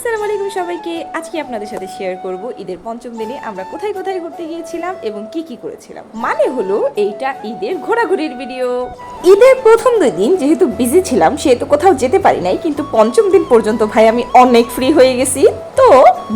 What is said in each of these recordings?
আসসালামু আলাইকুম সবাইকে। আজকে আপনাদের সাথে শেয়ার করব ঈদের পঞ্চম দিনে আমরা কোথায় কোথায় ঘুরতে গিয়েছিলাম এবং কি কি করেছিলাম। মানে হলো এইটা ঈদের ঘোরাঘুরির ভিডিও। ঈদের প্রথম 2 দিন যেহেতু বিজি ছিলাম সেহেতু কোথাও যেতে পারি নাই, কিন্তু পঞ্চম দিন পর্যন্ত ভাই আমি অনেক ফ্রি হয়ে গেছি, তো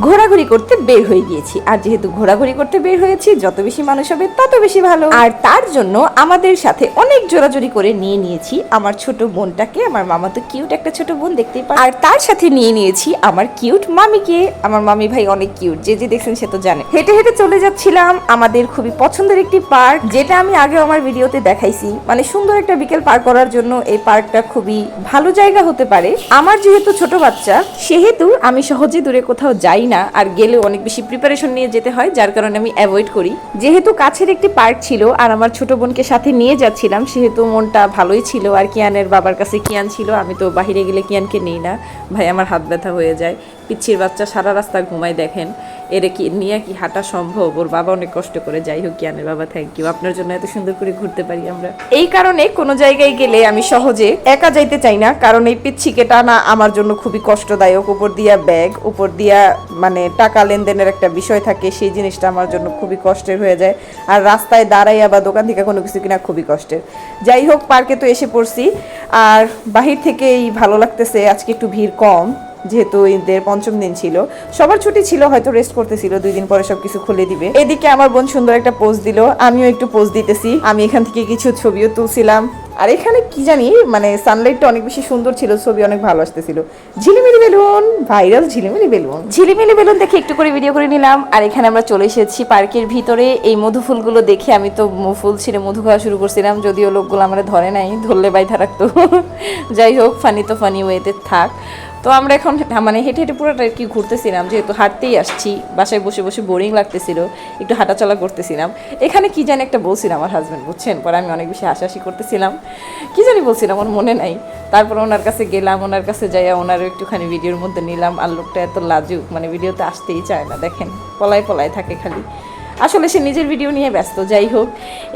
ঘোরাঘুরি করতে বের হয়ে গিয়েছি। আর যেহেতু ঘোরাঘুরি করতে বের হয়েছি, যত বেশি মানুষ হবে তত বেশি ভালো। আর তার জন্য আমাদের সাথে অনেক জোরাজোরি করে নিয়ে নিয়েছি আমার ছোট বোনটাকে। আমার মামা তো কিউট একটা ছোট বোন, দেখতেই পান। আর তার সাথে নিয়ে নিয়েছি আমার কিউট মামিকে। আমার মামি ভাই অনেক কিউট, যে যে দেখছেন সে তো জানে। হেঁটে হেঁটে চলে যাচ্ছিলাম আমাদের খুবই পছন্দের একটি পার্ক, যেটা আমি আগেও আমার ভিডিওতে দেখাইছি। মানে সুন্দর একটা বিকেল পার করার জন্য এই পার্কটা খুবই ভালো জায়গা হতে পারে। আমার যেহেতু ছোট বাচ্চা, সেহেতু আমি সহজে দূরে কোথাও যাই না, আর গেলেও অনেক বেশি প্রিপারেশন নিয়ে যেতে হয়, যার কারণে আমি অ্যাভয়েড করি। যেহেতু কাছের একটি পার্ক ছিল আর আমার ছোট বোনকে সাথে নিয়ে যাচ্ছিলাম, সেহেতু মনটা ভালোই ছিল। আর কিয়ানের বাবার কাছে কিয়ান ছিল, আমি তো বাহিরে গেলে কিয়ানকে নেই না, ভাই আমার হাত ব্যথা হয়ে যায়। পিচ্ছির বাচ্চা সারা রাস্তা ঘুমায়, দেখেন এরে কি নিয়ে কি হাঁটা সম্ভব? ওর বাবা অনেক কষ্ট করে। যাই হোক, কিয়ানের বাবা থ্যাংক ইউ, আপনার জন্য এত সুন্দর করে ঘুরতে পারি আমরা। এই কারণে কোনো জায়গায় গেলে আমি সহজে একা যাইতে চাই না, কারণ এই পিচ্ছিকে টানা আমার জন্য খুবই কষ্টদায়ক। উপর দিয়া ব্যাগ, উপর দিয়া মানে টাকা লেনদেনের একটা বিষয় থাকে, সেই জিনিসটা আমার জন্য খুবই কষ্টের হয়ে যায়। আর রাস্তায় দাঁড়াইয়া বা দোকান থেকে কোনো কিছু কিনা খুবই কষ্টের। যাই হোক, পার্কে তো এসে পড়ছি, আর বাহির থেকেই ভালো লাগতেছে। আজকে একটু ভিড় কম, যেহেতু ঈদের পঞ্চম দিন ছিল, সবার ছুটি ছিল, হয়তো রেস্ট করতেছিল, 2 দিন পরে সবকিছু খুলে দিবে। এদিকে আমার বোন সুন্দর একটা পোজ দিল, আমিও একটু পোজ দিতেছি। আমি এখান থেকে কিছু ছবিও তুলছিলাম। আর এখানে কি জানি, মানে সানলাইটটা অনেক বেশি সুন্দর ছিল, ছবি অনেক ভালো আসতেছিল। ঝিলিমিলি বেলুন, ভাইরাল ঝিলিমিলি বেলুন। ঝিলিমিলি বেলুন দেখে একটু করে ভিডিও করে নিলাম। আর এখানে আমরা চলে এসেছি পার্কের ভিতরে। এই মধু ফুলগুলো দেখে আমি তো ফুল ছিঁড়ে মধু খাওয়া শুরু করছিলাম, যদিও লোকগুলো আমরা ধরে নাই, ধরলে বাইধা রাখতো। যাই হোক, ফানি তো ফানি ওয়েতে থাক। তো আমরা এখন মানে হেঁটে হেঁটে পুরোটা আর কি ঘুরতেছিলাম, যেহেতু হাঁটতেই আসছি, বাসায় বসে বসে বোরিং লাগতেছিল, একটু হাঁটাচলা করতেছিলাম। এখানে কি জানি একটা বলছিলাম আমার হাজব্যান্ড, বুঝছেন, পরে আমি অনেক বেশি হাসাহাসি করতেছিলাম, কি জানি বলছিলাম আমার মনে নাই। তারপর ওনার কাছে গেলাম, ওনার কাছে যাইয়া ওনারও একটুখানি ভিডিওর মধ্যে নিলাম। আর লোকটা এত লাজুক, মানে ভিডিওতে আসতেই চায় না, দেখেন পলায় পলায় থাকে খালি, আসলে সে নিজের ভিডিও নিয়ে ব্যস্ত। যাই হোক,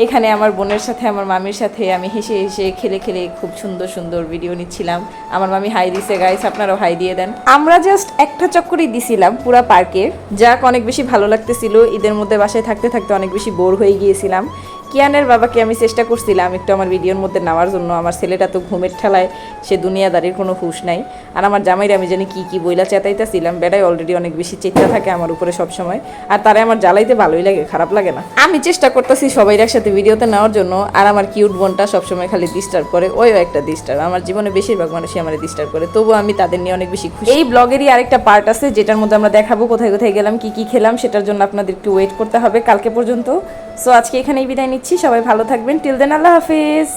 এখানে আমার বোনের সাথে আমার মামির সাথে আমি হেসে হেসে খেলে খেলে খুব সুন্দর সুন্দর ভিডিও নিচ্ছিলাম। আমার মামি হাই দিছে, গাইস আপনারাও হাই দিয়ে দেন। আমরা জাস্ট একটা চক্করই দিছিলাম পুরা পার্কের, যাক অনেক বেশি ভালো লাগতেছিল। ঈদের মধ্যে বাসায় থাকতে থাকতে অনেক বেশি বোর হয়ে গিয়েছিলাম। কিয়ানের বাবাকে আমি চেষ্টা করছিলাম একটু আমার ভিডিওর মধ্যে নেওয়ার জন্য। আমার ছেলেটা তো ঘুমের ঠেলায়, সে দুনিয়াদারির কোনো হুঁশ নাই। আর আমার জামাইরে আমি জানি কি কি বইলা চেতাইতেছিলাম, বেড়াই অলরেডি অনেক বেশি চেতা থাকে আমার উপরে সব সময়, আর তারা আমার জ্বালাইতে ভালোই লাগে, খারাপ লাগে না। আমি চেষ্টা করতেছি সবাই একসাথে ভিডিওতে নেওয়ার জন্য, আর আমার কিউট বোনটা সবসময় খালি ডিস্টার্ব করে, ওইও একটা ডিস্টার্ব। আমার জীবনে বেশিরভাগ মানুষই আমার ডিস্টার্ব করে, তবুও আমি তাদের নিয়ে অনেক বেশি খুশি। এই ব্লগেরই আরেকটা পার্ট আছে, যেটার মধ্যে আমরা দেখাবো কোথায় কোথায় গেলাম, কি কি খেলাম, সেটার জন্য আপনাদের একটু ওয়েট করতে হবে কালকে পর্যন্ত। সো আজকে এখানেই বিদায় নিচ্ছি, সবাই ভালো থাকবেন। টিল দেন, আল্লাহ হাফিজ।